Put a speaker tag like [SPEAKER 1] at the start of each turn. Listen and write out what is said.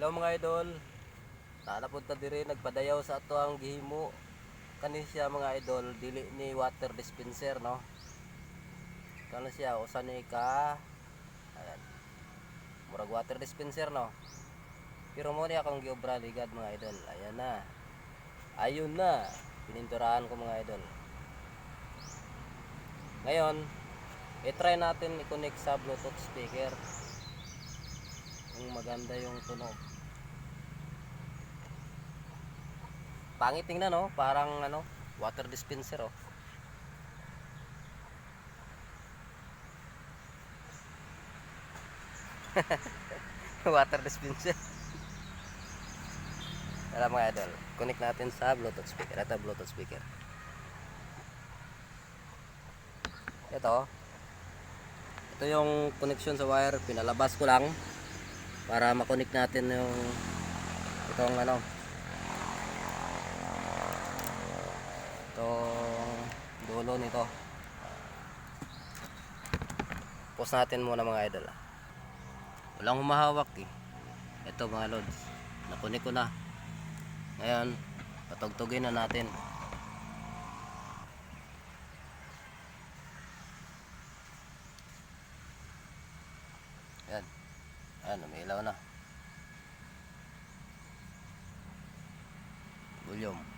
[SPEAKER 1] Hello mga idol. Napunta diri nagpadayaw sa ato ang gihimo kani siya mga idol, dili ni water dispenser no. Kano siya usa ni ka ayan. Murag water dispenser no. Pero mo ni akong giobra ligad mga idol. Ayan na. Ayun na. Pininturahan ko mga idol. Ngayon, i-try natin i-connect sa Bluetooth speaker. Kung maganda yung tunog. Pangit tingnan no, parang ano, water dispenser oh. Water dispenser. Tara mga idol, connect natin sa Bluetooth speaker. Ito Bluetooth speaker. Ito yung connection sa wire, pinalabas ko lang para ma-connect natin yung itong ano, itong dulo nito. Pause natin muna mga idol. Walang humahawak eh. Ito mga lods, na-connect ko na. Ngayon, patugtugin na natin. Yan. Ayan, umiilaw na. Volume.